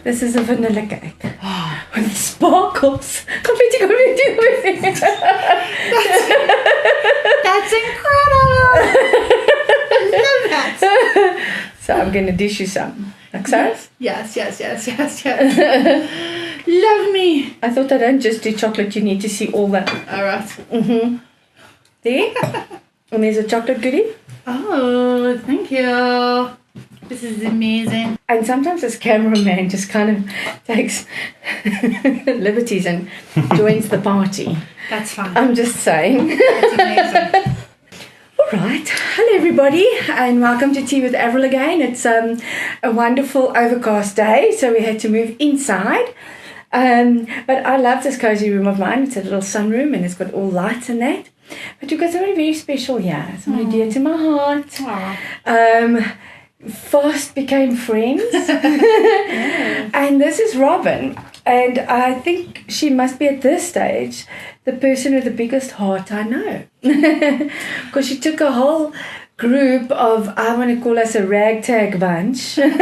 This is a vanilla cake with sparkles. What are you going to do with it? That's incredible. I love that. So I'm going to dish you some. Like so? Yes. Love me. I thought I don't just do chocolate. You need to see all that. All right. Mm-hmm. There. And there's a chocolate goodie. Oh, thank you. This is amazing. And sometimes this cameraman just kind of takes liberties and joins the party. That's fine. I'm just saying. That's amazing. All right. Hello, everybody, and welcome to Tea with Avril again. It's a wonderful overcast day, so we had to move inside. But I love this cozy room of mine. It's a little sunroom, and it's got all lights in that. But we've got somebody very special here, somebody dear to my heart. Fast became friends. And this is Robin. And I think she must be at this stage the person with the biggest heart I know. Because she took a whole group of, I want to call us a ragtag bunch, of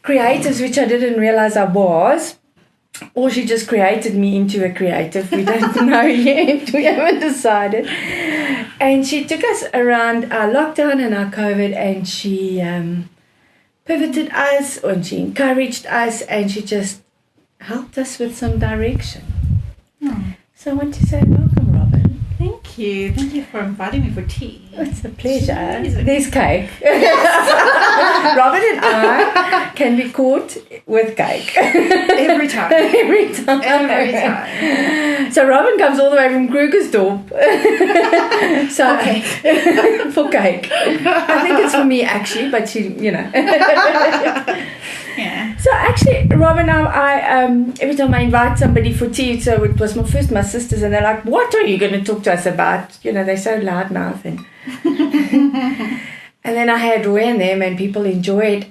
creatives, which I didn't realize I was. Or she just created me into a creative. We don't know yet. We haven't decided. And she took us around our lockdown and our COVID, and she pivoted us, and she encouraged us, and she just helped us with some direction. So I want to say welcome, Robin. Thank you. Thank you for inviting me for tea. It's a pleasure. Amazing. There's cake. Yes. Robin and I can be caught with cake. Every time. Every time. So Robin comes all the way from Krugersdorp. So Okay. For cake. I think it's for me actually, but she, Yeah. So actually, Robin, I every time I invite somebody for tea, so it was my sisters, and they're like, "What are you going to talk to us about?" They're so loudmouth, and then I had Roy and them, and people enjoyed.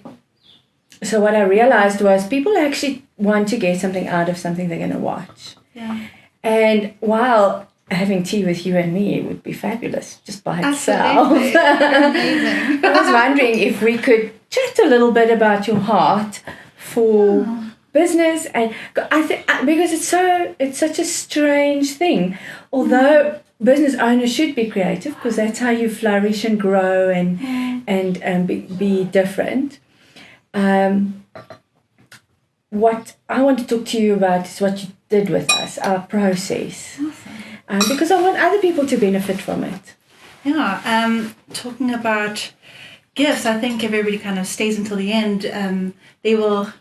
So what I realized was people actually want to get something out of something they're going to watch. Yeah. And while having tea with you and me, it would be fabulous just by itself. Absolutely. Amazing. I was wondering if we could chat a little bit about your heart for business, and I think because it's such a strange thing. Although business owners should be creative because that's how you flourish and grow and be different. What I want to talk to you about is what you did with us, our process. Awesome. Because I want other people to benefit from it. Yeah, talking about gifts, I think if everybody kind of stays until the end, they will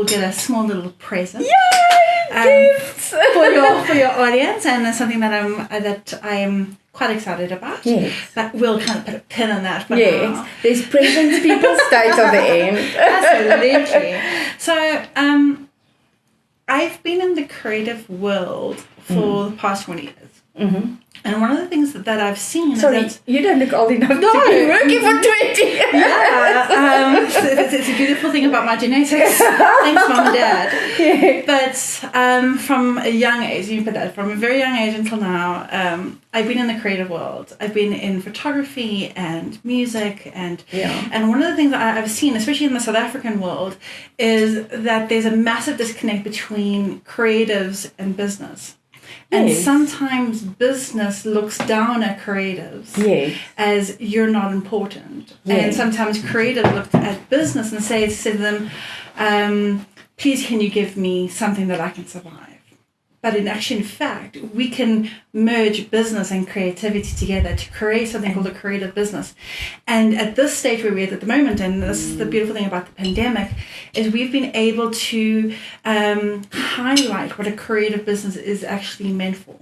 get a small little present. Yay! Gifts for your audience, and it's something that I am quite excited about. Yes. But we'll kind of put a pin on that for yes. now. There's presents people stay till the end. Absolutely. So I've been in the creative world for the past 20 years. Mm-hmm. And one of the things that I've seen Sorry, is that... you don't look old enough to be working for 20 years. Yeah, it's a beautiful thing about my genetics. Thanks, Mom and Dad. Yeah. But from a young age, you put that, from a very young age until now, I've been in the creative world. I've been in photography and music, and one of the things that I've seen, especially in the South African world, is that there's a massive disconnect between creatives and business. And sometimes business looks down at creatives as you're not important. Yes. And sometimes creatives look at business and say to them, please can you give me something that I can survive? But in fact, we can merge business and creativity together to create something called a creative business. And at this stage where we're at the moment, and this is the beautiful thing about the pandemic, is we've been able to highlight what a creative business is actually meant for.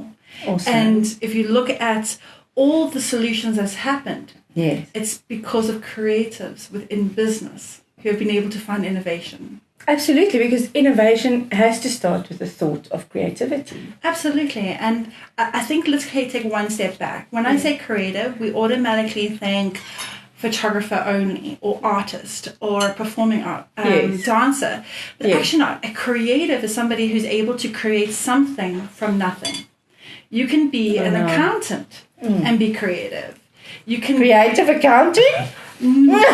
Awesome. And if you look at all the solutions that's happened, it's because of creatives within business who have been able to find innovation. Absolutely, because innovation has to start with the thought of creativity. Absolutely. And I think let's take one step back. When I say creative, we automatically think photographer only, or artist, or performing art, dancer. But actually not. A creative is somebody who's able to create something from nothing. You can be an accountant and be creative. You can creative accounting. What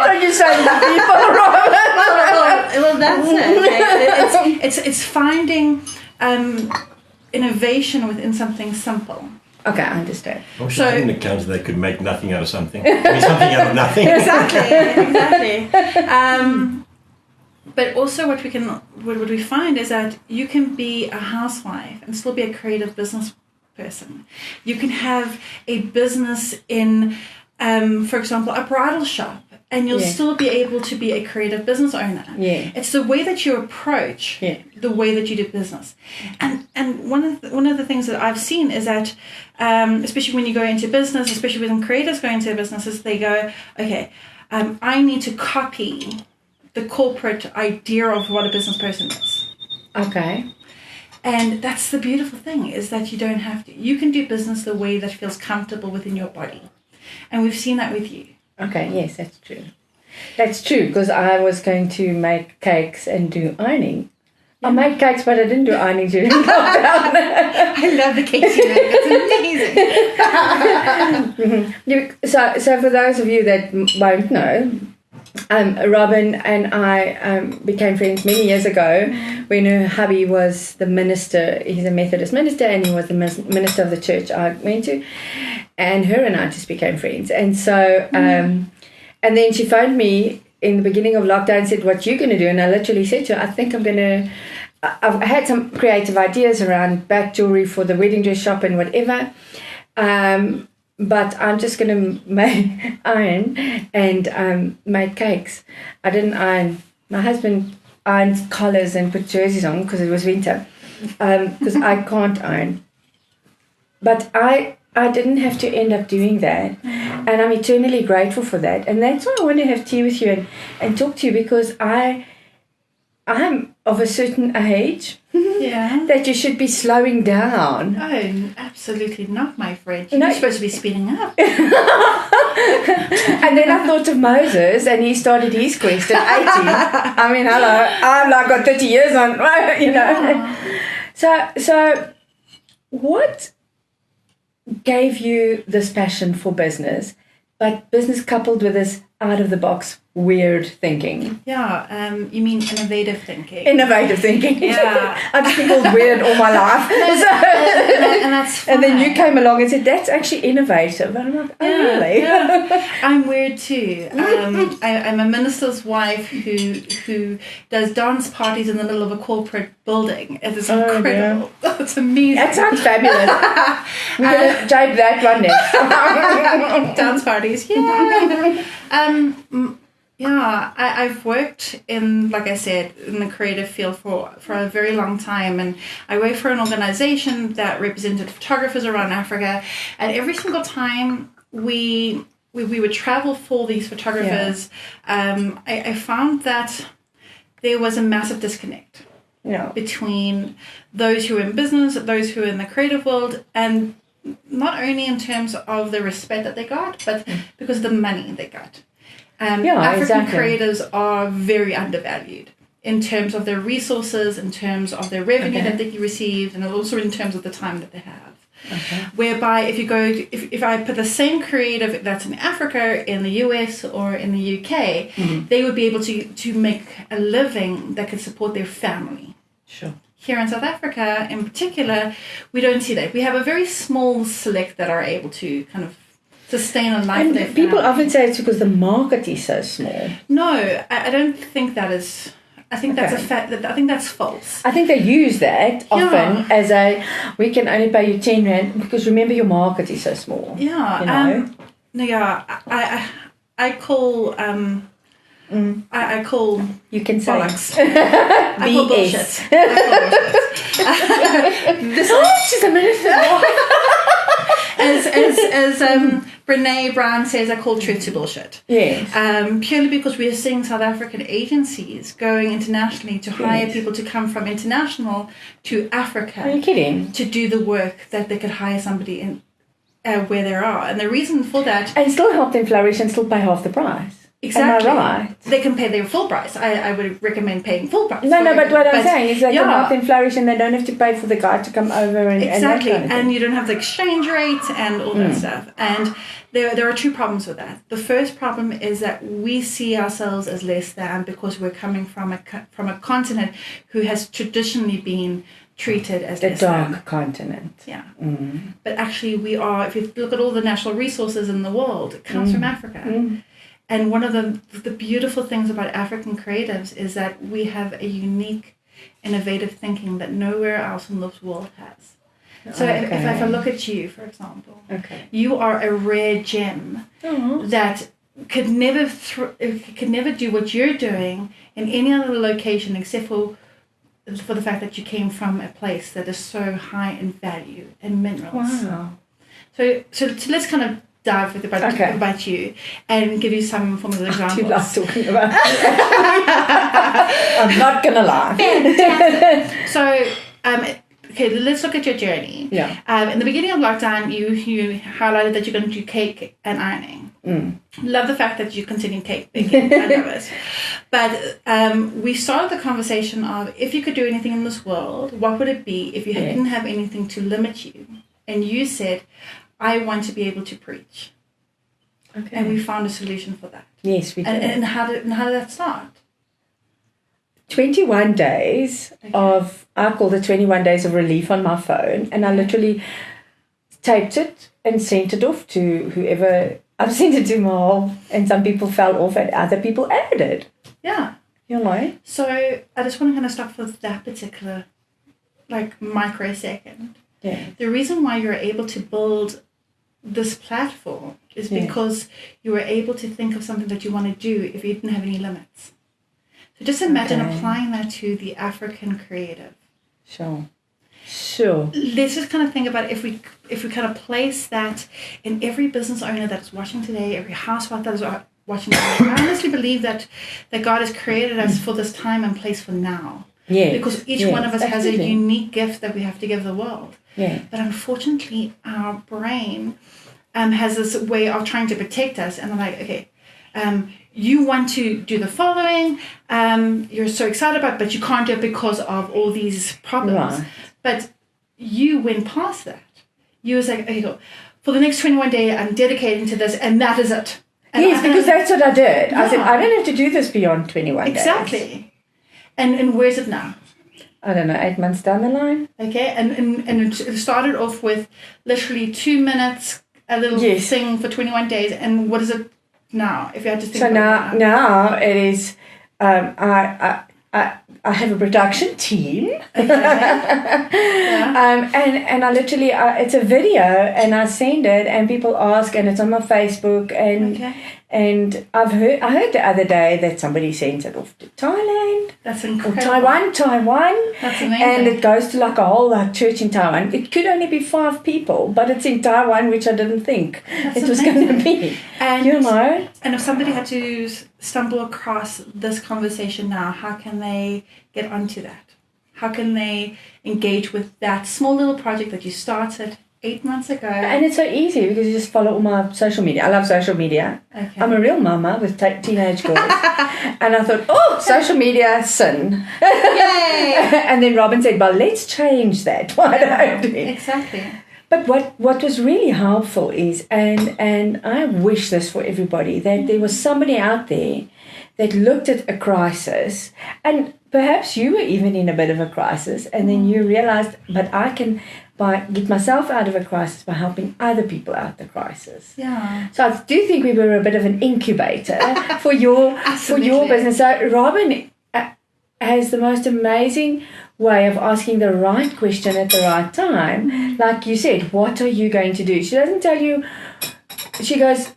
are you saying to people, Robin? well, that's it. It's finding innovation within something simple. Okay, I understand. I'm sure in accounts they could make nothing out of something. Something out of nothing. Exactly. But also what we find is that you can be a housewife and still be a creative business person. You can have a business in, for example, a bridal shop, and you'll still be able to be a creative business owner. Yeah. It's the way that you approach the way that you do business. And one of the things that I've seen is that, especially when you go into business, especially when creators go into businesses, they go, okay, I need to copy the corporate idea of what a business person is. Okay. And that's the beautiful thing, is that you don't have to. You can do business the way that feels comfortable within your body. And we've seen that with you. Okay, yes, that's true. That's true, because I was going to make cakes and do ironing. I made cakes, but I didn't do ironing during lockdown. I love the cakes you make. It's amazing. So for those of you that won't know, Robin and I became friends many years ago when her hubby was the minister. He's a Methodist minister, and he was the minister of the church I went to. And her and I just became friends. And so, and then she phoned me in the beginning of lockdown and said, what you going to do? And I literally said to her, I think I'm going to, I've had some creative ideas around back jewelry for the wedding dress shop and whatever. But I'm just going to iron and make cakes. I didn't iron. My husband ironed collars and put jerseys on because it was winter. Because I can't iron. But I didn't have to end up doing that. And I'm eternally grateful for that. And that's why I want to have tea with you and talk to you, because I'm of a certain age that you should be slowing down. Oh, absolutely not, my friend. You're supposed to be speeding up. And then I thought of Moses, and he started his quest at 80. I mean, hello, I'm like got 30 years on, you know. So what gave you this passion for business, but business coupled with this out-of-the-box weird thinking? Yeah, you mean innovative thinking. Innovative thinking. Yeah. I've just been called weird all my life. And that's fine. And then you came along and said, that's actually innovative. And I'm like, oh, really? Yeah. I'm weird too. I'm a minister's wife who does dance parties in the middle of a corporate building. It is incredible. Oh, it's amazing. That sounds fabulous. We're going to type that one next. Dance parties, yeah. I've worked in, like I said, in the creative field for a very long time, and I worked for an organization that represented photographers around Africa, and every single time we would travel for these photographers, I found that there was a massive disconnect between those who are in business, those who are in the creative world, and not only in terms of the respect that they got, but because of the money they got. African creators are very undervalued in terms of their resources, in terms of their revenue that they receive, and also in terms of the time that they have. Okay. Whereby if I put the same creative that's in Africa, in the US or in the UK, they would be able to make a living that could support their family. Sure. Here in South Africa, in particular, we don't see that. We have a very small select that are able to kind of sustain a life. And people often say it's because the market is so small. No, I don't think that is. I think that's a fact. I think that's false. I think they use that often as we can only pay you 10 rand because remember your market is so small. Yeah. You know? I call. I call. You can say. Bollocks. I call bullshit. She's a minister. As Brene Brown says, I call truth to bullshit. Yes. Purely because we are seeing South African agencies going internationally to hire people to come from international to Africa. Are you kidding? To do the work that they could hire somebody in where they are. And the reason for that... And still help them flourish and still pay half the price. Exactly. Am I right? They can pay their full price. I would recommend paying full price. No, but what I'm saying is they can yeah. help them flourish and they don't have to pay for the guy to come over and exactly. And, that kind of thing. And you don't have the exchange rate and all that stuff. And there are two problems with that. The first problem is that we see ourselves as less than because we're coming from a continent who has traditionally been treated as the less dark than. continent. Yeah. But actually we are, if you look at all the natural resources in the world, it comes from Africa. And one of the beautiful things about African creatives is that we have a unique, innovative thinking that nowhere else in this world has. So if I look at you, for example, you are a rare gem that could never do what you're doing in any other location except for the fact that you came from a place that is so high in value and minerals. Wow. So let's kind of dive with about you and give you some form of examples. Too love talking about I'm not gonna lie. So let's look at your journey. In the beginning of lockdown you highlighted that you're going to do cake and ironing. Love the fact that you continue cake baking. I love it. But we started the conversation of if you could do anything in this world, what would it be if you didn't have anything to limit you? And you said, I want to be able to preach. And we found a solution for that. Yes, we did. And how did that start? 21 days of, I call it 21 days of relief on my phone. And I literally taped it and sent it off to whoever. I've sent it to Mal, and some people fell off and other people added. Yeah. You know? So I just want to kind of stop with that particular microsecond. Yeah. The reason why you're able to build this platform is because you were able to think of something that you want to do if you didn't have any limits. So just imagine applying that to the African creative. Sure. Let's just kind of think about if we kind of place that in every business owner that's watching today, every housewife that is watching today. I honestly believe that God has created us for this time and place for now. Yeah. Because each one of us has a unique gift that we have to give the world. Yeah. But unfortunately, our brain has this way of trying to protect us. And I'm like, you want to do the following. You're so excited about it, but you can't do it because of all these problems. Right. But you went past that. You was like, okay, go. For the next 21 days, I'm dedicating to this, and that is it. And because that's what I did. Yeah. I said, I don't have to do this beyond 21 days. Exactly. And where's it now? I don't know, 8 months down the line. Okay, and it started off with literally 2 minutes, a little thing for 21 days. And what is it now? If you had to think about it now it is, I have a production team. And I literally, it's a video and I send it and people ask and it's on my Facebook and I heard the other day that somebody sent it off to Thailand. That's incredible. Or Taiwan. That's amazing. And it goes to a whole church in Taiwan. It could only be 5 people, but it's in Taiwan, which I didn't think it was going to be. And, you know? And if somebody had to stumble across this conversation now, how can they get onto that? How can they engage with that small little project that you started 8 months ago? And it's so easy because you just follow all my social media. I love social media. Okay. I'm a real mama with teenage girls. And I thought, social media, sin. Yay! And then Robin said, well, let's change that. Why don't we? Exactly. But what was really helpful is, and I wish this for everybody, that there was somebody out there that looked at a crisis, and perhaps you were even in a bit of a crisis, and then you realized, but I can get myself out of a crisis by helping other people out the crisis. Yeah. So I do think we were a bit of an incubator for your business. So Robin has the most amazing way of asking the right question at the right time. Like you said, what are you going to do? She doesn't tell you. She does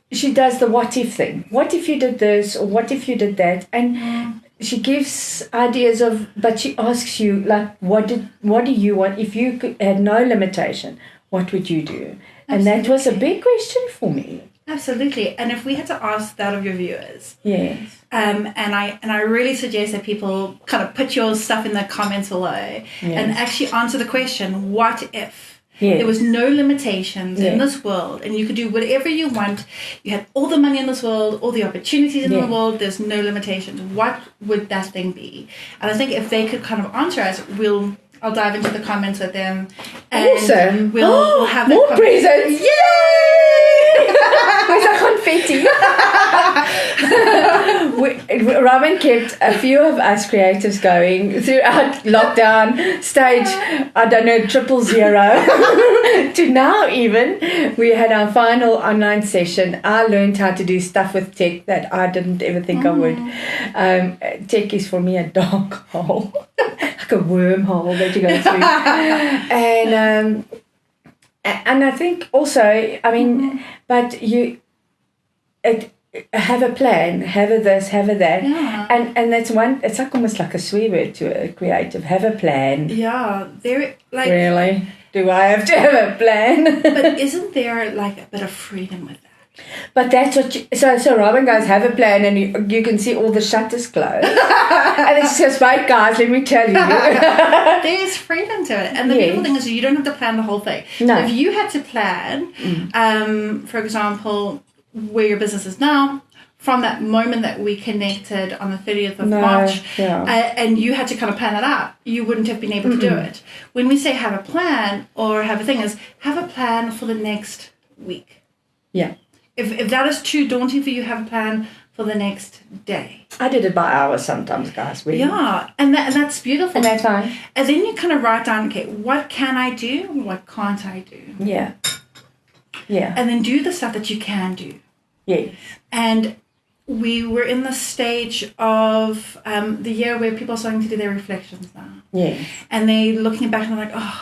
the what if thing. What if you did this, or what if you did that? And she gives ideas but she asks you, what do you want? If you had no limitation, what would you do? And that was a big question for me. Absolutely. And if we had to ask that of your viewers. Yes. And I really suggest that people kind of put your stuff in the comments below and actually answer the question, what if? Yeah. There was no limitations in this world, and you could do whatever you want. You had all the money in this world, all the opportunities in the world. There's no limitations. What would that thing be? And I think if they could kind of answer us, I'll dive into the comments with them. And awesome. We'll have more presents. Yay! Where's the confetti? Robin kept a few of us creatives going throughout lockdown stage, 000 to now even. We had our final online session. I learned how to do stuff with tech that I didn't ever think I would. Tech is for me a dark hole. Like a wormhole that you go through. And I think also, I mean, but have a plan, have a this, have a that. Yeah. And that's it's like almost like a swear word to a creative. Have a plan. Yeah. Really? Do I have to have a plan? But isn't there like a bit of freedom with that? But that's what so Robin goes, have a plan, and you can see all the shutters closed. And it's just, right, guys, let me tell you. There's freedom to it. And the beautiful thing is you don't have to plan the whole thing. No. So if you had to plan, for example, where your business is now, from that moment that we connected on the 30th of March, and you had to kind of plan it out, you wouldn't have been able to do it. When we say have a plan or have a thing, is have a plan for the next week. Yeah. If that is too daunting for you, have a plan for the next day. I did it by hours sometimes, guys. Really. Yeah, and that's beautiful. And that's fine. And then you kind of write down, okay, what can I do? What can't I do? Yeah. Yeah. And then do the stuff that you can do. Yes. And we were in the stage of the year where people are starting to do their reflections now. Yes. And they're looking back and they're like,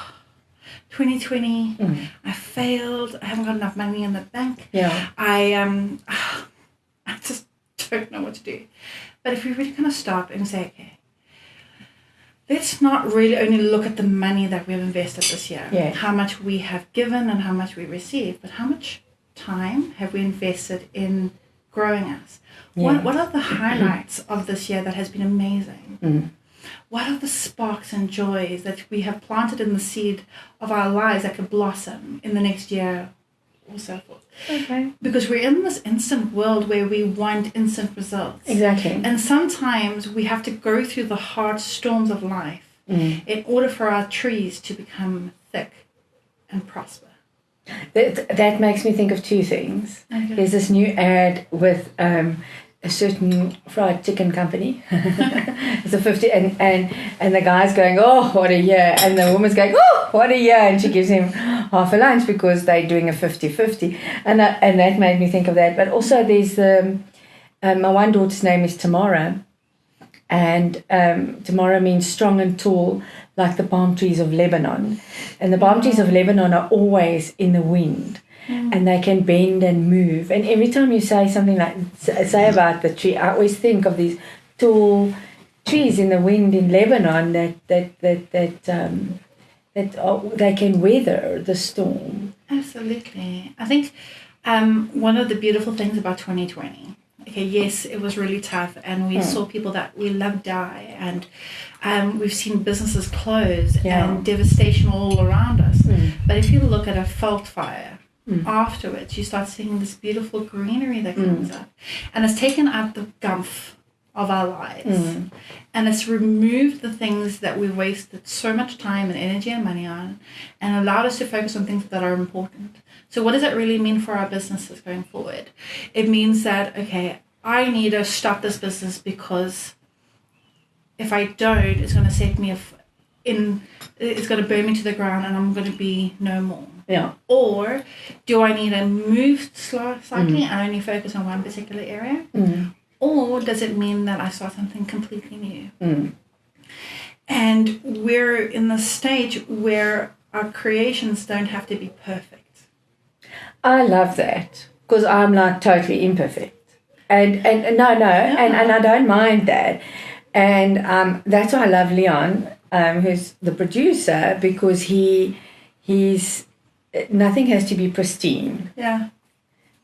2020, I failed. I haven't got enough money in the bank. Yeah. I just don't know what to do. But if we really kind of stop and say, okay, let's not really only look at the money that we've invested this year, how much we have given and how much we received, but how much time have we invested in growing us? Yeah. What are the highlights of this year that has been amazing? What are the sparks and joys that we have planted in the seed of our lives that could blossom in the next year or so forth? Okay. Because we're in this instant world where we want instant results. Exactly. And sometimes we have to go through the hard storms of life in order for our trees to become thick and prosper. That makes me think of two things. Okay. There's this new ad with a certain fried chicken company. It's a 50, and the guy's going, oh, what a year, and the woman's going, oh, what a year, and she gives him half a lunch because they're doing a 50-50, and that made me think of that. But also there's my one daughter's name is Tamara, and Tamara means strong and tall, like the palm trees of Lebanon, and the palm trees of Lebanon are always in the wind. And they can bend and move. And every time you say something like, say about the tree, I always think of these tall trees in the wind in Lebanon that they can weather the storm. Absolutely. I think one of the beautiful things about 2020, okay, yes, it was really tough, and we saw people that we loved die, and we've seen businesses close and devastation all around us. But if you look at a fault fire, afterwards, you start seeing this beautiful greenery that comes up, and it's taken out the gumph of our lives, and it's removed the things that we wasted so much time and energy and money on, and allowed us to focus on things that are important. So what does that really mean for our businesses going forward? It means that, okay, I need to stop this business because if I don't, it's going to set me it's going to burn me to the ground, and I'm going to be no more. Yeah. Or do I need to move slightly and only focus on one particular area? Or does it mean that I start something completely new? And we're in the stage where our creations don't have to be perfect. I love that, because I'm like totally imperfect. And no, and I don't mind that. And that's why I love Leon, who's the producer, because he's nothing has to be pristine. Yeah.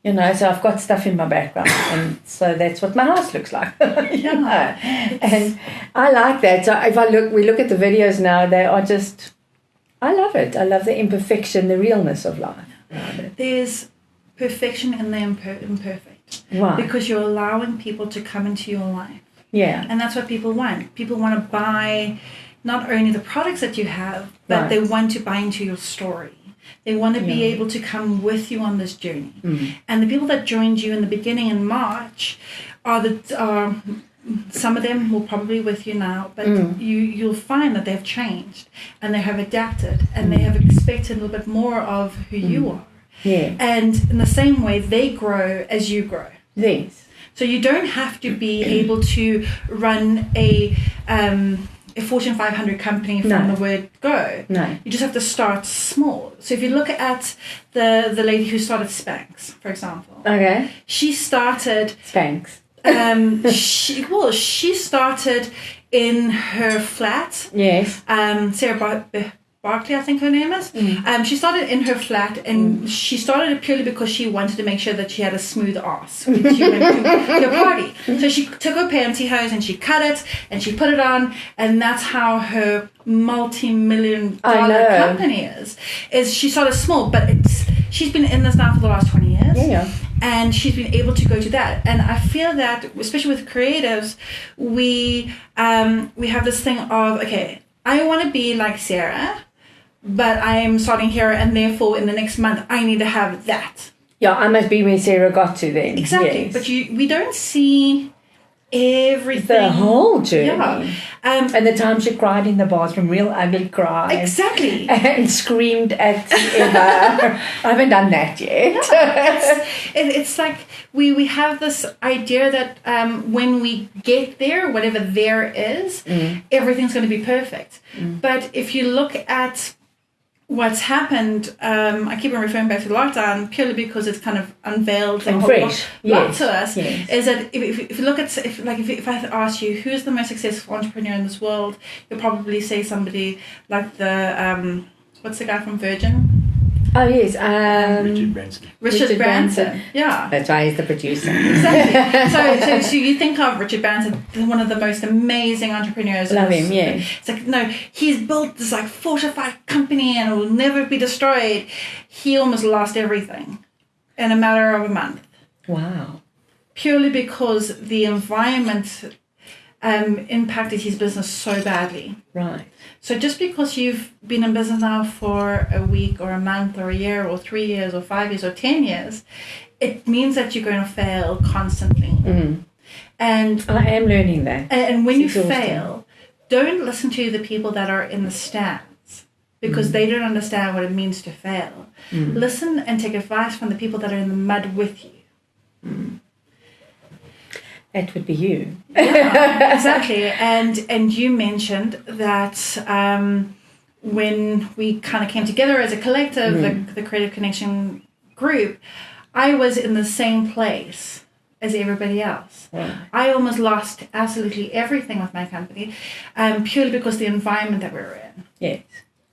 You know, so I've got stuff in my background, and so that's what my house looks like. You know? And I like that. So if we look at the videos now, they are just I love it. I love the imperfection, the realness of life. There's perfection in the imperfect. Right. Because you're allowing people to come into your life. Yeah. And that's what people want. People want to buy not only the products that you have, but they want to buy into your story. They want to be able to come with you on this journey. And the people that joined you in the beginning in March are some of them will probably with you now, but you'll find that they've changed and they have adapted and they have expected a little bit more of who you are. Yeah. And in the same way, they grow as you grow. Yes. So you don't have to be able to run a Fortune 500 company from the word go. No. You just have to start small. So if you look at the lady who started Spanx, for example. Okay. She started... Spanx. She started in her flat. Yes. Sarah Barkley, I think her name is. She started in her flat, and she started it purely because she wanted to make sure that she had a smooth ass when she went to a party. So she took her pantyhose and she cut it and she put it on, and that's how her multi-million-dollar company is. She started small, but she's been in this now for the last 20 years. Yeah. And she's been able to go to that. And I feel that, especially with creatives, we have this thing of, okay, I want to be like Sarah, but I am starting here, and therefore in the next month I need to have that. Yeah, I must be where Sarah got to then. Exactly. Yes. But we don't see everything. The whole journey. Yeah. And the time she cried in the bathroom, real ugly cry. Exactly. And screamed at Emma. I haven't done that yet. Yeah, it's like we have this idea that when we get there, whatever there is, everything's going to be perfect. But if you look at what's happened, I keep on referring back to lockdown purely because it's kind of unveiled the whole lot to us. Yes. Is that if you look at if I ask you who's the most successful entrepreneur in this world, you'll probably say somebody like the what's the guy from Virgin? Oh yes, Richard Branson. Richard Branson. Yeah, that's why he's the producer. Exactly. So you think of Richard Branson, one of the most amazing entrepreneurs. Love him. Yeah. It's like no, he's built this like fortified company and it will never be destroyed. He almost lost everything in a matter of a month. Wow. Purely because the environment impacted his business so badly. Right. So just because you've been in business now for a week or a month or a year or 3 years or 5 years or 10 years, it means that you're going to fail constantly. And I am learning that. And when you fail, don't listen to the people that are in the stands because they don't understand what it means to fail. Listen and take advice from the people that are in the mud with you. That would be you. Yeah, exactly. And you mentioned that when we kind of came together as a collective, the Creative Connection group, I was in the same place as everybody else. Right. I almost lost absolutely everything with my company purely because of the environment that we were in. Yes.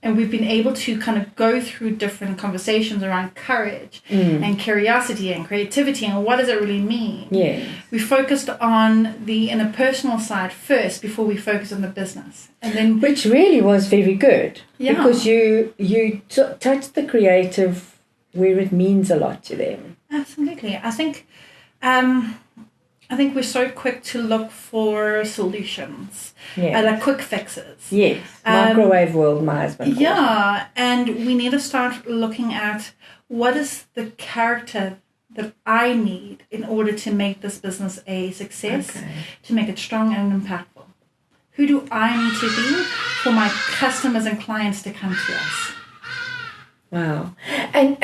And we've been able to kind of go through different conversations around courage and curiosity and creativity and what does it really mean. Yes. We focused on the interpersonal side first before we focused on the business. And then, which really was very good. Yeah. Because you touched the creative where it means a lot to them. Absolutely. I think we're so quick to look for solutions, like quick fixes. Yes, microwave world, my husband. Yeah, and we need to start looking at what is the character that I need in order to make this business a success, to make it strong and impactful. Who do I need to be for my customers and clients to come to us? Wow, and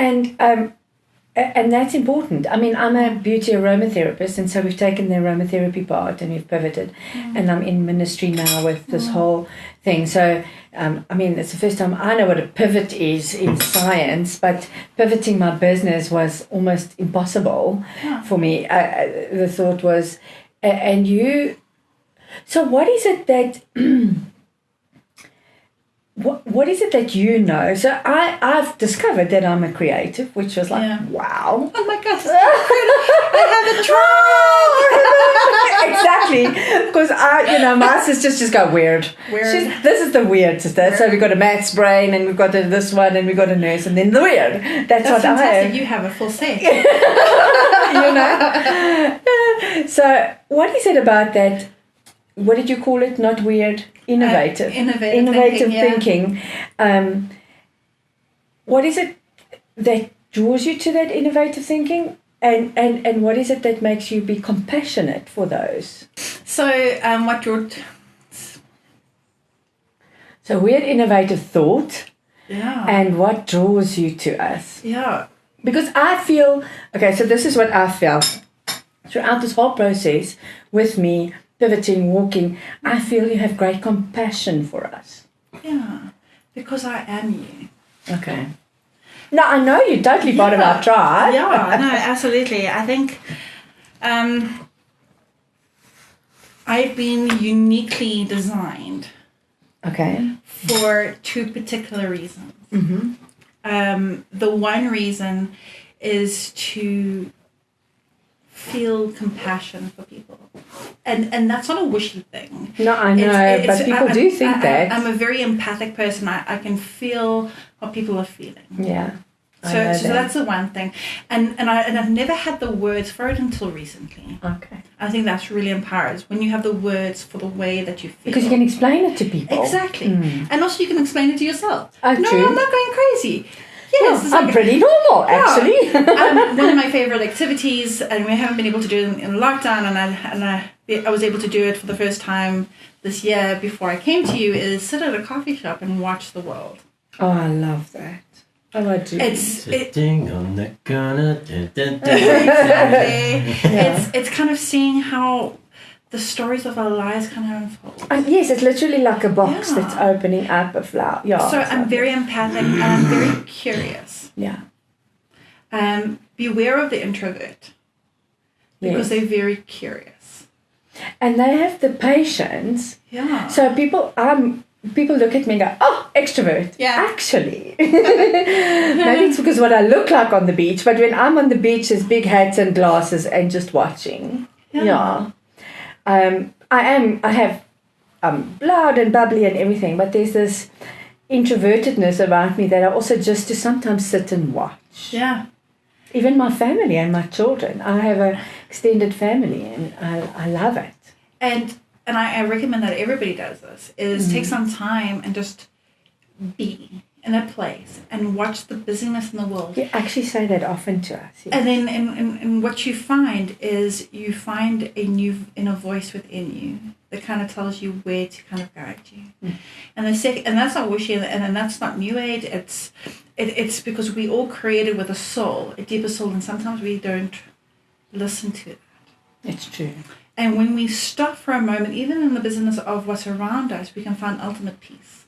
that's important. I mean, I'm a beauty aromatherapist, and so we've taken the aromatherapy part and we've pivoted. And I'm in ministry now with this whole thing. So, I mean, it's the first time I know what a pivot is in science, but pivoting my business was almost impossible for me. The thought was, so what is it what is it that you know? So I've discovered that I'm a creative, which was like, wow. Oh my God, I have a Exactly, because my sisters just go weird. This is the weird sister. So we've got a maths brain, and we've got this one, and we've got a nurse, and then the weird. That's what fantastic. I have. You have a full set. So what is it about that? What did you call it? Not weird. Innovative. Innovative thinking. What is it that draws you to that innovative thinking? And what is it that makes you be compassionate for those? So what draws... So weird, innovative thought. Yeah. And what draws you to us? Yeah. Because I feel... Okay, so this is what I felt. Throughout this whole process with me, pivoting, walking, I feel you have great compassion for us. Yeah. Because I am you. Okay. No, I know you're totally part of our tribe. Yeah, no, absolutely. I think I've been uniquely designed. Okay. For two particular reasons. Mm-hmm. The one reason is to feel compassion for people. And that's not a wishy thing. No, I know, but people do think that. I'm a very empathic person. I can feel what people are feeling. Yeah. So that's the one thing. And I've never had the words for it until recently. Okay. I think that's really empowering when you have the words for the way that you feel. Because you can explain it to people. Exactly. And also you can explain it to yourself. Oh, no, true. I'm not going crazy. Yes, I'm pretty normal, actually. One of my favorite activities, and we haven't been able to do it in lockdown, and I was able to do it for the first time this year before I came to you, is sit at a coffee shop and watch the world. Oh, I love that. Oh, I do. Sitting on the corner. Exactly. Yeah. It's kind of seeing how the stories of our lives kind of unfold. And yes, it's literally like a box that's opening up a flower. Yeah. So I'm very empathic and I'm very curious. Yeah. Beware of the introvert. Because they're very curious. And they have the patience. Yeah. So people look at me and go, oh, extrovert. Yeah. Actually. Maybe it's because what I look like on the beach, but when I'm on the beach, there's big hats and glasses and just watching. Yeah. I have loud and bubbly and everything, but there's this introvertedness about me that I also just to sometimes sit and watch. Yeah. Even my family and my children. I have an extended family and I love it. And I recommend that everybody does this, is take some time and just be in a place and watch the busyness in the world. You actually say that often to us. Yes. And then and what you find is you find a new inner voice within you that kind of tells you where to kind of guide you. And that's not wishy and that's not new age. It's because we all created with a soul, a deeper soul, and sometimes we don't listen to that. It's true. And when we stop for a moment, even in the business of what's around us, we can find ultimate peace.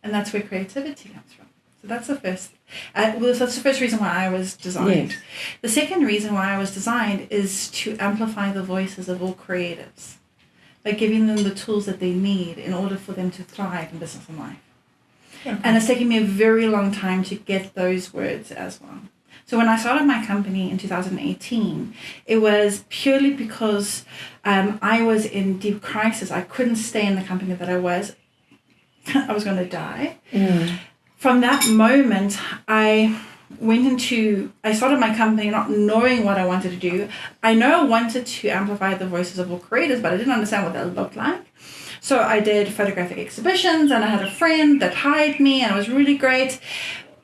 And that's where creativity comes from. So that's the first. That's the first reason why I was designed. Yes. The second reason why I was designed is to amplify the voices of all creatives by giving them the tools that they need in order for them to thrive in business and life. Okay. And it's taken me a very long time to get those words as well. So when I started my company in 2018, it was purely because I was in deep crisis. I couldn't stay in the company that I was. I was going to die. From that moment, I started my company not knowing what I wanted to do. I know I wanted to amplify the voices of all creators, but I didn't understand what that looked like. So I did photographic exhibitions, and I had a friend that hired me, and it was really great.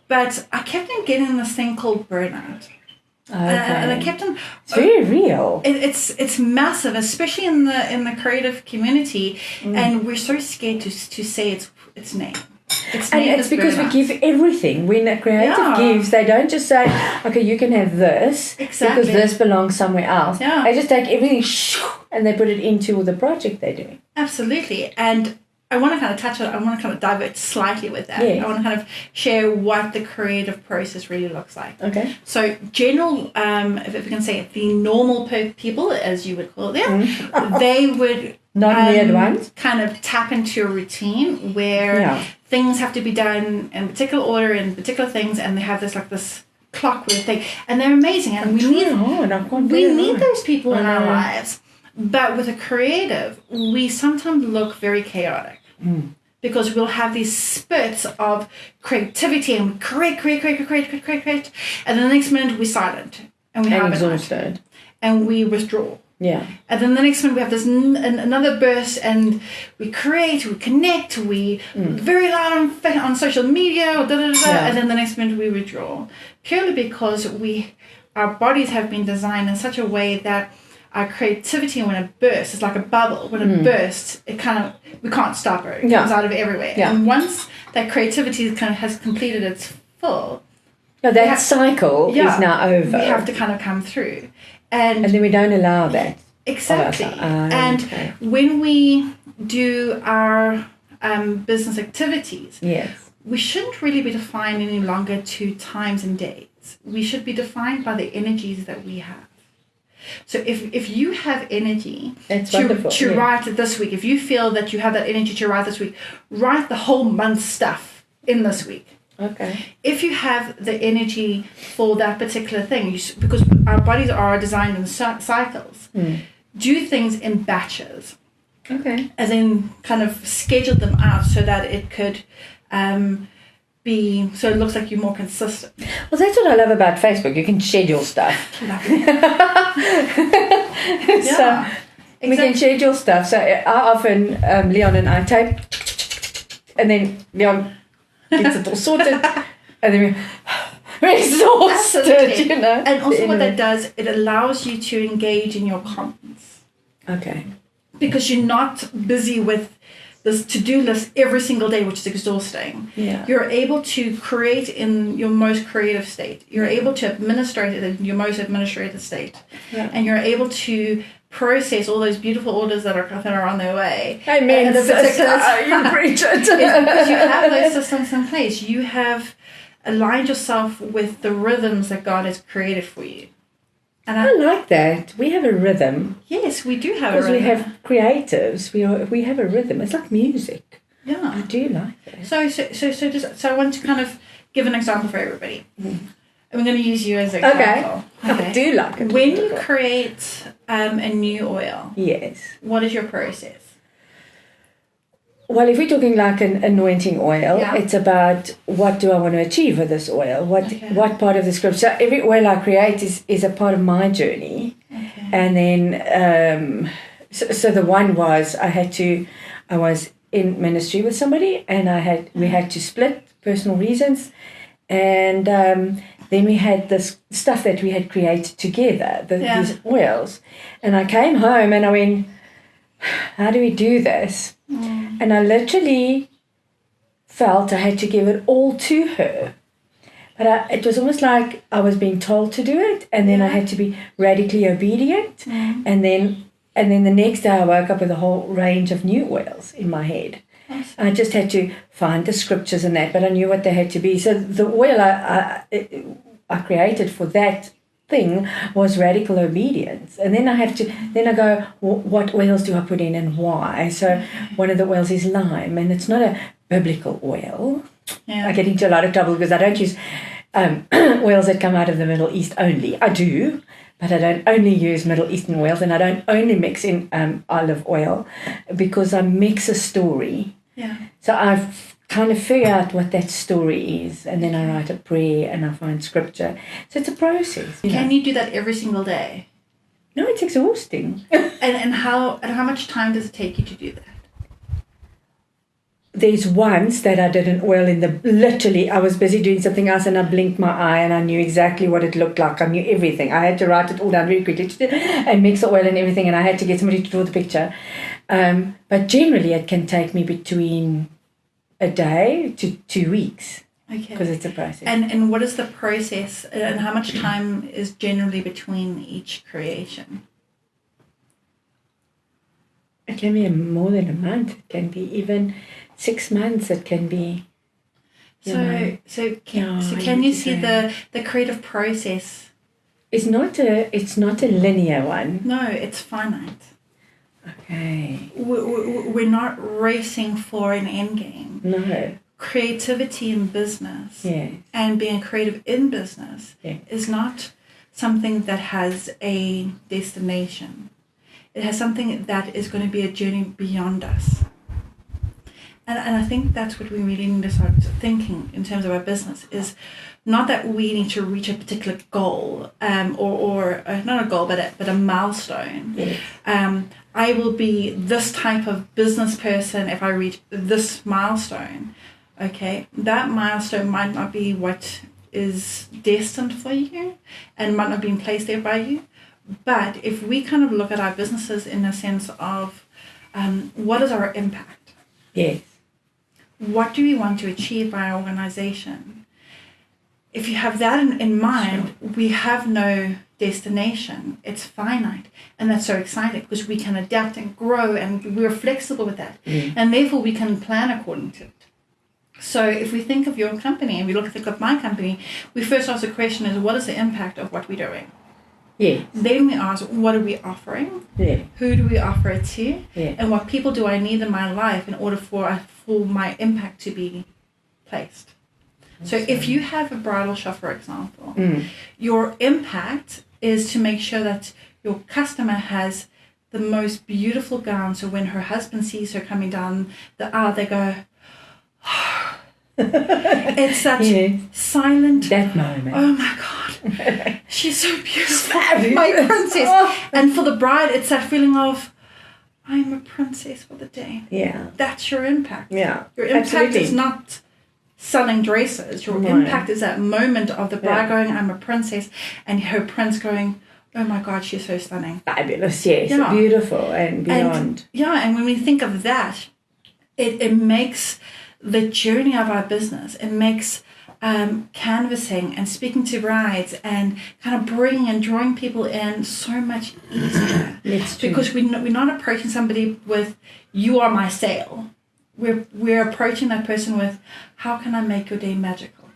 But I kept on getting this thing called burnout. Okay. And I kept on... It's very real. It's massive, especially in the creative community. And we're so scared to say its name. It's because we give everything. When a creative gives, they don't just say, okay, you can have this because this belongs somewhere else. Yeah. They just take everything and they put it into the project they're doing. Absolutely. And I want to kind of touch on, I want to kind of divert slightly with that. Yes. I want to kind of share what the creative process really looks like. Okay. So general, if we can say it, the normal people, as you would call them, they would Not weird ones. kind of tap into a routine where things have to be done in particular order and particular things, and they have this clockwork thing, and they're amazing, and we need those people in our lives. But with a creative, we sometimes look very chaotic because we'll have these spurts of creativity and we create, and then the next minute we're silent and we have exhausted and we withdraw. Yeah. And then the next minute we have this another burst, and we create, we connect, we very loud on social media, or and then the next minute we withdraw, purely because our bodies have been designed in such a way that our creativity, when it bursts, it's like a bubble. When it bursts, we can't stop it. It comes out of everywhere. Yeah. And once that creativity has completed its full, that cycle is now over. We have to kind of come through. And then we don't allow that. Exactly. When we do our business activities, we shouldn't really be defined any longer to times and dates. We should be defined by the energies that we have. So if you have energy to write this week, if you feel that you have that energy to write this week, write the whole month's stuff in this week. Okay. If you have the energy for that particular thing, because our bodies are designed in cycles, do things in batches. Okay. As in kind of schedule them out so that it could so it looks like you're more consistent. Well, that's what I love about Facebook. You can schedule stuff. So we can schedule stuff. So I often, Leon and I type, and then Leon gets it all sorted, and then we're exhausted. Absolutely. You know. And also what that does, it allows you to engage in your comments. Okay. Because you're not busy with this to-do list every single day, which is exhausting. Yeah. You're able to create in your most creative state. You're able to administrate it in your most administrative state. Yeah. And you're able to process all those beautiful orders that are on their way. Amen. You preach it. Because you have those systems in place. You have aligned yourself with the rhythms that God has created for you. And I like that. We have a rhythm. Yes, we do have a rhythm. Because we have creatives. We have a rhythm. It's like music. Yeah. I do like that. So I want to kind of give an example for everybody. And we're going to use you as an example. Okay. I do like it. When you create a new oil, yes, what is your process? Well, if we're talking like an anointing oil, it's about what do I want to achieve with this oil? What part of the script? So every oil I create is a part of my journey. Okay. And then, so the one was I was in ministry with somebody, and we had to split personal reasons, and then we had this stuff that we had created together, these oils, and I came home and I went, how do we do this? And I literally felt I had to give it all to her. But it was almost like I was being told to do it, and then I had to be radically obedient. And then the next day I woke up with a whole range of new oils in my head. Awesome. I just had to find the scriptures and that, but I knew what they had to be. So the oil I created for that thing was radical obedience. And then I go, what oils do I put in and why? So one of the oils is lime, and it's not a biblical oil. I get into a lot of trouble because I don't use oils that come out of the Middle East only. I do, but I don't only use Middle Eastern oils, and I don't only mix in olive oil, because I mix a story. Yeah. So I've kind of figure out what that story is, and then I write a prayer and I find scripture. So it's a process. Can you do that every single day? No, it's exhausting. and how much time does it take you to do that? There's once that I did an oil literally I was busy doing something else and I blinked my eye and I knew exactly what it looked like. I knew everything. I had to write it all down very quickly and mix the oil and everything, and I had to get somebody to draw the picture. But generally it can take me between a day to 2 weeks. Okay. Because it's a process. And what is the process, and how much time is generally between each creation? It can be more than a month. It can be even 6 months. It can be. Can you see the creative process? It's not a linear one. No, it's finite. Okay. We're not racing for an end game. No. Creativity in business Yes. and being creative in business is not something that has a destination. It has something that is going to be a journey beyond us. And I think that's what we really need to start thinking in terms of our business, is not that we need to reach a particular goal, or not a goal, but a milestone. Yes. I will be this type of business person if I reach this milestone. Okay, that milestone might not be what is destined for you and might not be in place there by you. But if we kind of look at our businesses in a sense of what is our impact? Yes. What do we want to achieve by our organization? If you have that in mind, we have no destination. It's finite. And that's so exciting because we can adapt and grow and we're flexible with that. And therefore we can plan according to it. So if we think of your company and we think of my company, we first ask the question is, what is the impact of what we're doing? Yes. Then we ask, what are we offering? Yeah. Who do we offer it to? Yeah. And what people do I need in my life in order for my impact to be placed? So if you have a bridal shop, for example, your impact is to make sure that your customer has the most beautiful gown. So when her husband sees her coming down the aisle, they go, it's such silent. That moment. Oh my God, she's so beautiful, my princess. And for the bride, it's that feeling of, I'm a princess for the day. Yeah. That's your impact. Yeah. Your impact Absolutely. is not selling dresses. Your impact is that moment of the bride going, I'm a princess, and her prince going, oh my God, she's so stunning. Fabulous, yes. Yeah. Beautiful and beyond. And when we think of that, it makes the journey of our business, it makes canvassing and speaking to brides and kind of bringing and drawing people in so much easier. It's true. Because we're not approaching somebody with, you are my sale. We're approaching that person with, how can I make your day magical?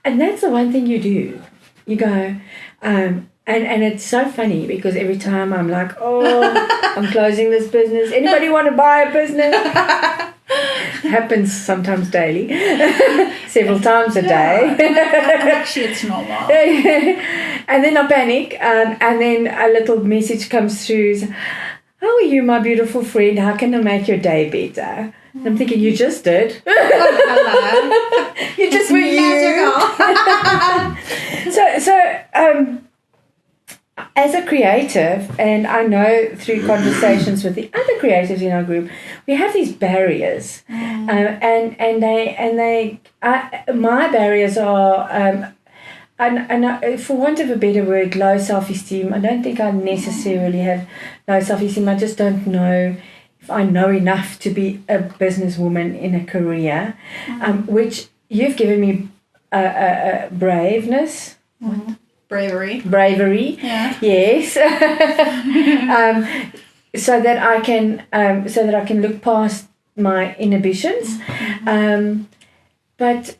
And that's the one thing you do. You go, and it's so funny because every time I'm like, I'm closing this business. Anybody want to buy a business? Happens sometimes daily, several times a day. Actually, it's normal. And then I panic, and then a little message comes through. How are you, my beautiful friend? How can I make your day better? And I'm thinking, you just did. Hello. You just were you. So, as a creative, and I know through conversations with the other creatives in our group, we have these barriers, my barriers are, and for want of a better word, low self-esteem. I don't think I necessarily have low self-esteem. I just don't know if I know enough to be a businesswoman in a career, which you've given me braveness. Bravery. Yeah. Yes. So that I can look past my inhibitions. But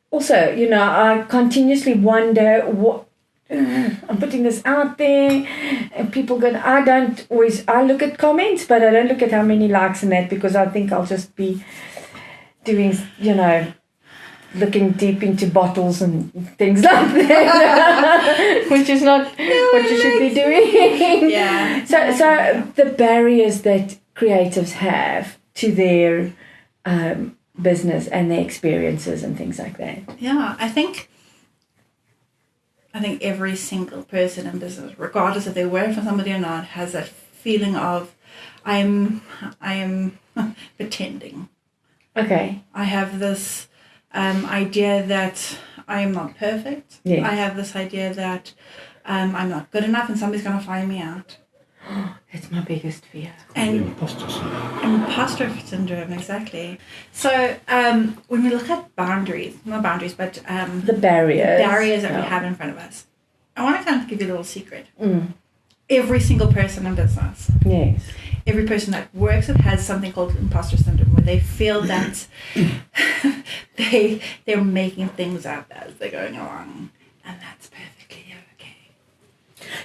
also, I continuously wonder what I'm putting this out there, and people go. I look at comments, but I don't look at how many likes and that, because I think I'll just be doing, looking deep into bottles and things like that, which is not what you should be doing. Yeah. So the barriers that creatives have to their business and their experiences and things like that. Yeah, I think every single person in business, regardless if they work for somebody or not, has that feeling of, I am pretending. Okay. I have this idea that I am not perfect. Yeah. I have this idea that I'm not good enough and somebody's going to find me out. That's my biggest fear. And Imposter syndrome, exactly. So when we look at not boundaries, but the barriers that we have in front of us, I want to kind of give you a little secret. Every single person in business, yes, every person that works with has something called imposter syndrome, where they feel that they're making things up as they're going along, and that's perfectly okay.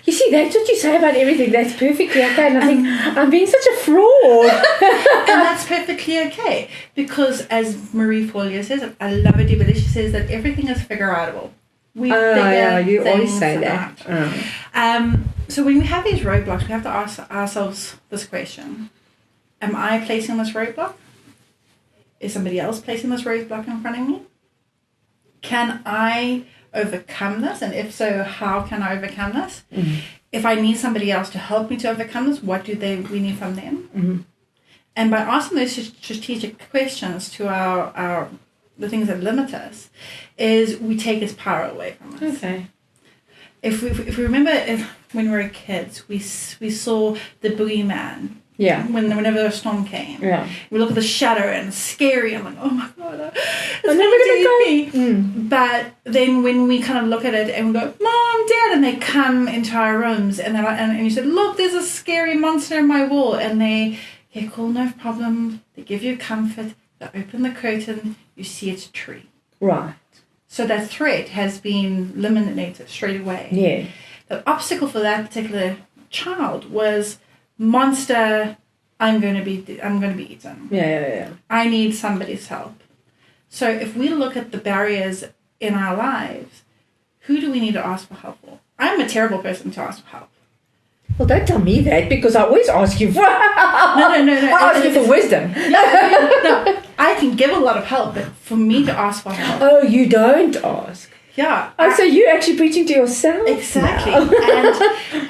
You see, see, that's what you say about everything. That's perfectly okay. And I think I'm being such a fraud. And that's perfectly okay. Because as Marie Forleo says, I love it, but she says that everything is figure-outable. We you always say that. So when we have these roadblocks, we have to ask ourselves this question. Am I placing this roadblock? Is somebody else placing this roadblock in front of me? Can I overcome this? And if so, how can I overcome this? Mm-hmm. If I need somebody else to help me to overcome this, what do we need from them? Mm-hmm. And by asking those strategic questions to our the things that limit us, is we take its power away from us. Okay. If we remember when we were kids, we saw the boogeyman. Yeah. Whenever a storm came. Yeah. We look at the shadow and it's scary. I'm like, oh my God, it's never gonna eat me. But then when we kind of look at it and we go, Mom, Dad, and they come into our rooms and they're like, and you said, look, there's a scary monster in my wall, and they cool, no problem. They give you comfort. They open the curtain. You see it's a tree. Right. So that threat has been eliminated straight away. Yeah. The obstacle for that particular child was monster. I'm going to be eaten. Yeah. I need somebody's help. So if we look at the barriers in our lives, who do we need to ask for help for? I'm a terrible person to ask for help. Well, don't tell me that, because I always ask you for No. I ask you for wisdom. No, I can give a lot of help, but for me to ask for help. Oh, you don't ask. Yeah. So you're actually preaching to yourself. Exactly.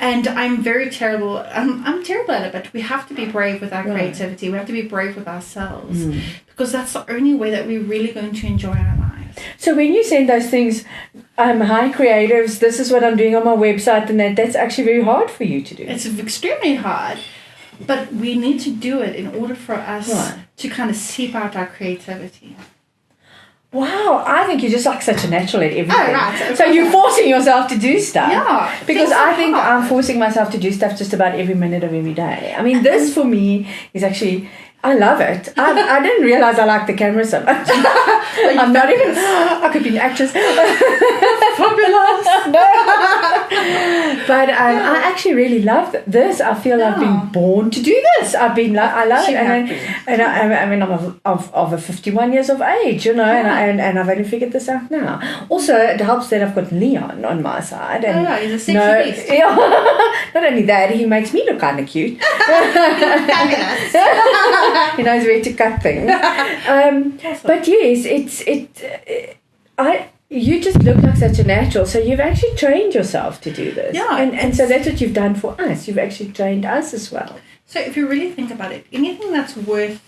and I'm very terrible. I'm terrible at it, but we have to be brave with our creativity. We have to be brave with ourselves, because that's the only way that we're really going to enjoy our lives. So when you send those things, hi creatives, this is what I'm doing on my website, and that's actually very hard for you to do. It's extremely hard, but we need to do it in order for us to kind of seep out our creativity. Wow, I think you're just like such a natural at everything. Oh, right. So you're forcing yourself to do stuff. Yeah. Because I think I'm forcing myself to do stuff just about every minute of every day. I mean, this for me is actually, I love it. I didn't realize I liked the camera so much. I'm not even, I could be an actress. Fabulous. But I actually really love this. I feel I've been born to do this. I love it. I mean, I'm of a 51 years of age, and I've only figured this out now. Also, it helps that I've got Leon on my side. And he's a sexy beast. Yeah, not only that, he makes me look kind of cute. Fabulous. He knows where to cut things. Awesome. But yes, you just look like such a natural. So you've actually trained yourself to do this. Yeah. And so that's what you've done for us. You've actually trained us as well. So if you really think about it, anything that's worth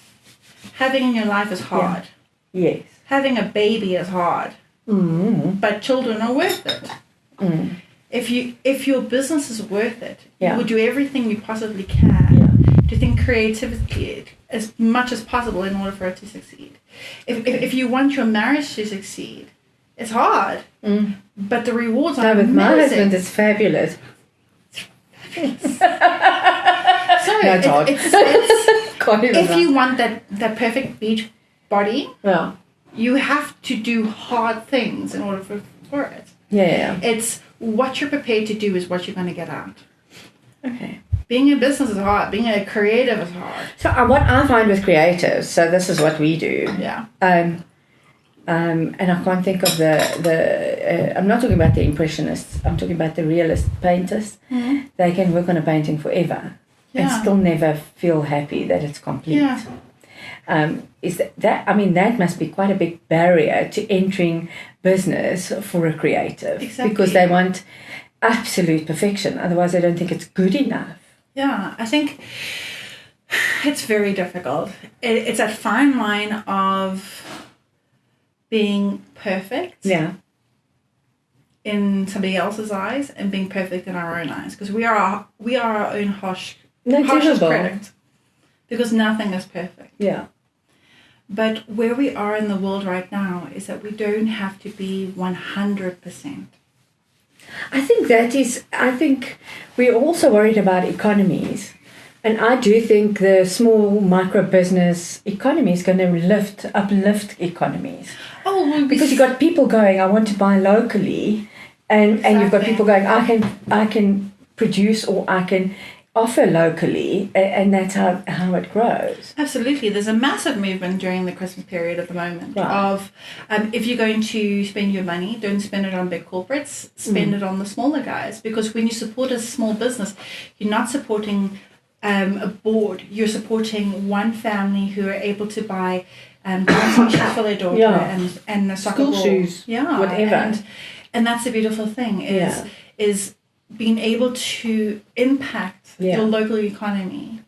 having in your life is hard. Yeah. Yes. Having a baby is hard. Mm-hmm. But children are worth it. Mm. If your business is worth it, you would do everything you possibly can to think creativity as much as possible in order for it to succeed. If you want your marriage to succeed, it's hard, but the rewards are amazing. With my husband, it's fabulous. So no, it's hard. If you want that perfect beach body, you have to do hard things in order for it. Yeah. It's what you're prepared to do is what you're going to get out. Okay. Being in business is hard. Being a creative is hard. So what I find with creatives, so this is what we do. Yeah. And I can't think of the I'm not talking about the impressionists. I'm talking about the realist painters. Mm-hmm. They can work on a painting forever and still never feel happy that it's complete. Yeah. Is that I mean, that must be quite a big barrier to entering business for a creative. Exactly. Because they want absolute perfection. Otherwise, they don't think it's good enough. Yeah, I think it's very difficult. It's a fine line of being perfect in somebody else's eyes and being perfect in our own eyes, because we are our own harshest critic, because nothing is perfect. Yeah. But where we are in the world right now is that we don't have to be 100%. I think we're also worried about economies. And I do think the small micro business economy is going to uplift economies. Because you've got people going, I want to buy locally, and you've got people going, I can produce or I can offer locally, and that's how it grows. Absolutely. There's a massive movement during the Christmas period at the moment of if you're going to spend your money, don't spend it on big corporates, spend it on the smaller guys, because when you support a small business, you're not supporting a board, you're supporting one family who are able to buy dancing shoes for their daughter and a soccer school ball. shoes, whatever. And that's the beautiful thing is being able to impact your local economy.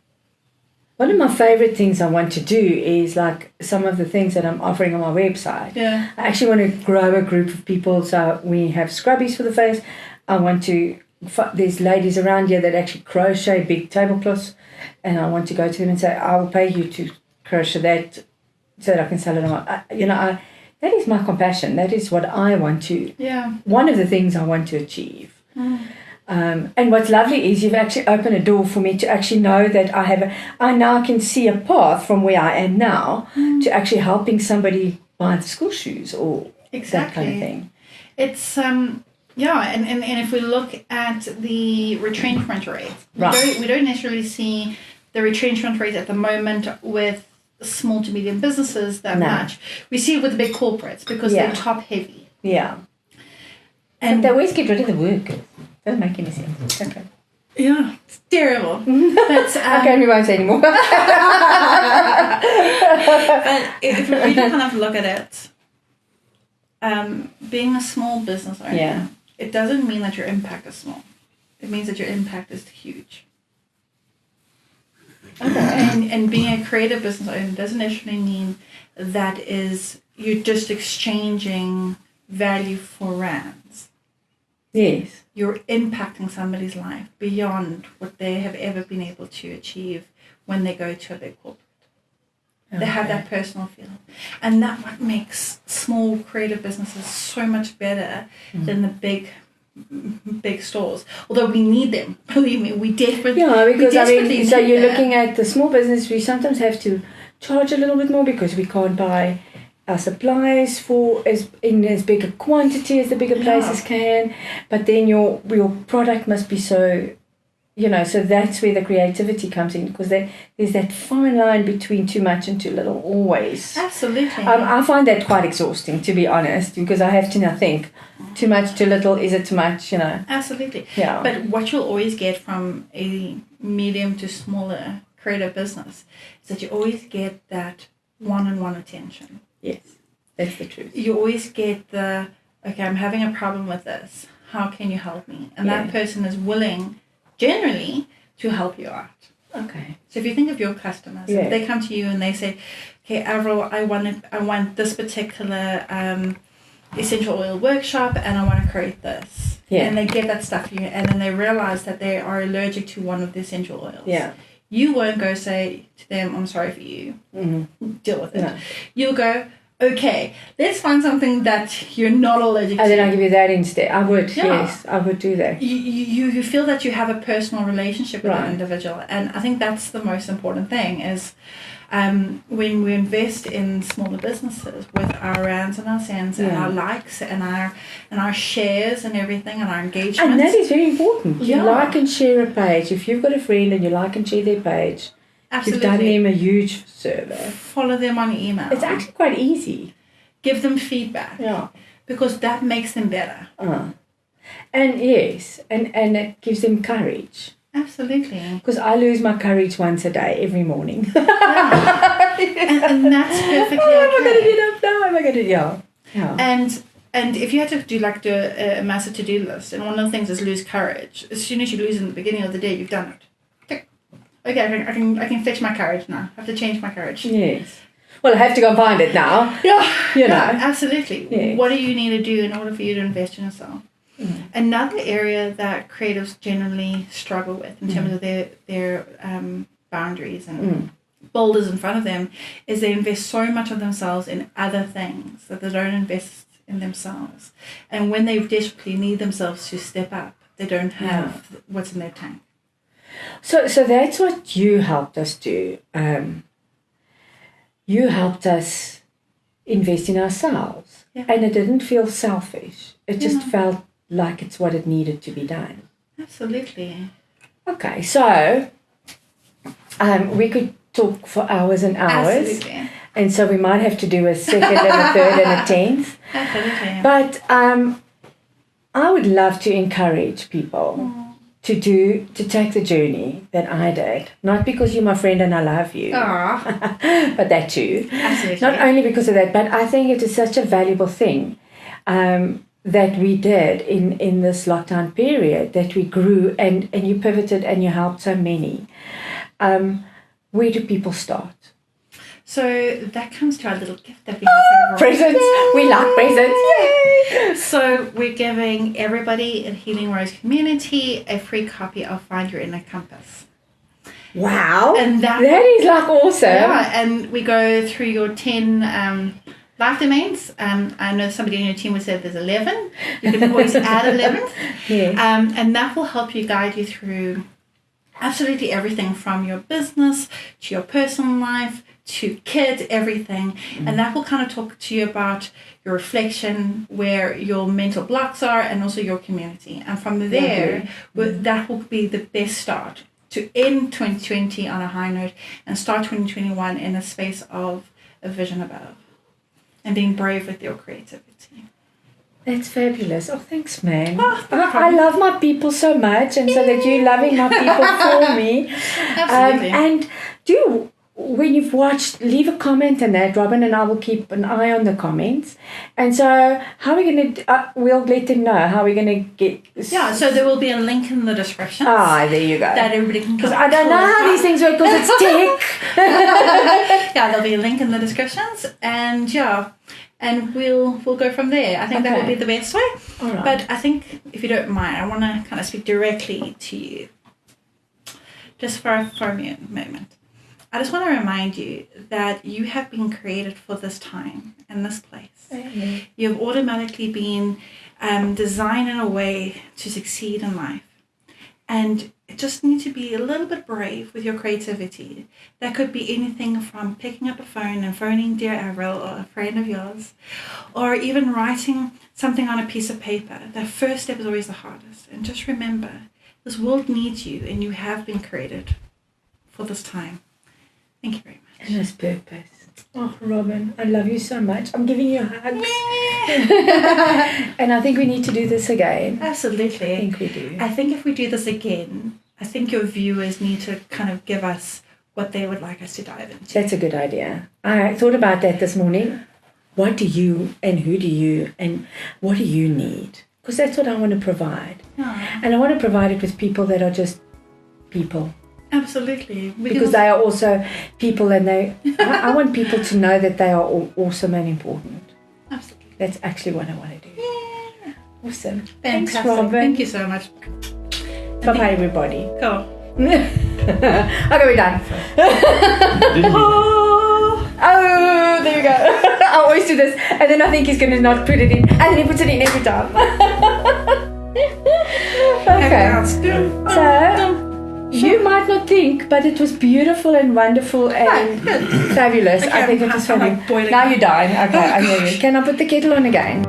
One of my favorite things I want to do is like some of the things that I'm offering on my website. Yeah. I actually want to grow a group of people. So we have scrubbies for the face. I want to, there's ladies around here that actually crochet big tablecloths, and I want to go to them and say, I will pay you to crochet that so that I can sell it on. That is my compassion. That is what I want to, one of the things I want to achieve. And what's lovely is you've actually opened a door for me to actually know that I now can see a path from where I am now to actually helping somebody buy the school shoes or that kind of thing. It's, and if we look at the retrenchment rate, we don't necessarily see the retrenchment rate at the moment with small to medium businesses that much. We see it with the big corporates because they're top heavy. Yeah. And they always get rid of the workers. Doesn't make any sense. Okay. Yeah, it's terrible. But okay, we won't say anymore. But if we really kind of look at it, being a small business owner, it doesn't mean that your impact is small. It means that your impact is huge. Okay. And being a creative business owner doesn't necessarily mean that you're just exchanging value for rands. Yes. You're impacting somebody's life beyond what they have ever been able to achieve when they go to a big corporate. Okay. They have that personal feeling. And that's what makes small creative businesses so much better than the big stores. Although we need them. Believe me, we desperately so you're looking at the small business, we sometimes have to charge a little bit more because we can't buy our supplies in as big a quantity as the bigger places can, but then your product must be so, so that's where the creativity comes in, because there's that fine line between too much and too little always. Absolutely. I find that quite exhausting, to be honest, because I have to now think, too much, too little, is it too much, Absolutely. Yeah. But what you'll always get from a medium to smaller creative business is that you always get that one-on-one attention. Yes, that's the truth. You always get okay, I'm having a problem with this. How can you help me? And that person is willing, generally, to help you out. Okay. So if you think of your customers, if they come to you and they say, okay, Avril, I want this particular essential oil workshop and I want to create this. Yeah. And they get that stuff to you and then they realize that they are allergic to one of the essential oils. Yeah. You won't go say to them, I'm sorry for you. Mm-hmm. Deal with it. No. You'll go, okay, let's find something that you're not allergic to. And then I'll give you that instead. I would, yes, I would do that. You feel that you have a personal relationship with an individual. And I think that's the most important thing is when we invest in smaller businesses with our rands and our cents and our likes and our shares and everything and our engagement. And that is very important. You like and share a page. If you've got a friend and you like and share their page, you've done them a huge service. Follow them on email. It's actually quite easy. Give them feedback. Yeah. Because that makes them better. And yes, and it gives them courage. Absolutely. Because I lose my courage once a day, every morning. And that's perfectly okay. Am I going to get up now? Am I going to, yeah. And if you had to do a massive to-do list, and one of the things is lose courage, as soon as you lose in the beginning of the day, you've done it. Okay, I can fetch my courage now. I have to change my courage. Yes. Well, I have to go find it now. Yeah, absolutely. Yes. What do you need to do in order for you to invest in yourself? Another area that creatives generally struggle with in terms of their boundaries and boulders in front of them is they invest so much of themselves in other things that they don't invest in themselves. And when they desperately need themselves to step up, they don't have what's in their tank. So that's what you helped us do. You helped us invest in ourselves. Yeah. And it didn't feel selfish. It just felt like it's what it needed to be done. Absolutely. Okay, so we could talk for hours and hours. Absolutely. And so we might have to do a second and a third and a 10th. Absolutely. But I would love to encourage people to take the journey that I did. Not because you're my friend and I love you, but that too. Absolutely. Not only because of that, but I think it is such a valuable thing that we did in this lockdown period, that we grew and you pivoted and you helped so many. Where do people start? So that comes to our little gift that we have. Presents. Yay! We like presents. Yay! So we're giving everybody in Healing Rose community a free copy of Find Your Inner Compass. Wow. And that is like awesome. Yeah, and we go through your 10 life domains. I know somebody on your team would say there's 11. You can always add 11th. Yes. And that will help you guide you through absolutely everything from your business to your personal life to kids, everything. And that will kind of talk to you about your reflection, where your mental blocks are, and also your community. And from there, that will be the best start to end 2020 on a high note and start 2021 in a space of a vision above and being brave with your creativity. That's fabulous. Oh, thanks, man. Oh, no I love my people so much, and so that you're loving my people for me. Absolutely. And when you've watched, leave a comment on that. Robin and I will keep an eye on the comments. And so, how are we going to, we'll let them know how we're going to get. Yeah, so there will be a link in the description. There you go. That everybody can Because I don't know how these things work because it's tech. Yeah, there'll be a link in the descriptions. And yeah, and we'll go from there. I think that will be the best way. All right. But I think, if you don't mind, I want to kind of speak directly to you. Just for a moment. I just want to remind you that you have been created for this time and this place. Mm-hmm. You've automatically been designed in a way to succeed in life. And you just need to be a little bit brave with your creativity. That could be anything from picking up a phone and phoning dear Avril or a friend of yours, or even writing something on a piece of paper. The first step is always the hardest. And just remember, this world needs you, and you have been created for this time. Thank you very much. And this purpose. Oh, Robin, I love you so much. I'm giving you hugs. And I think we need to do this again. Absolutely. I think we do. I think if we do this again, I think your viewers need to kind of give us what they would like us to dive into. That's a good idea. I thought about that this morning. What do you and who do you and what do you need? Because that's what I want to provide. Yeah. And I want to provide it with people that are just people. Absolutely. Because they are also people, and I want people to know that they are all awesome and important. Absolutely. That's actually what I want to do. Yeah. Awesome. Fantastic. Thanks, Robin. Thank you so much. Bye-bye, everybody. Cool. Okay, we're done. Didn't you? Oh, there you go. I always do this, and then I think he's going to not put it in, and then he puts it in every time. Okay. So, you might not think, but it was beautiful and wonderful and fabulous. Okay, I think it was funny. I'm like boiling Now up. you're dying. Okay, I hear you. Can I put the kettle on again?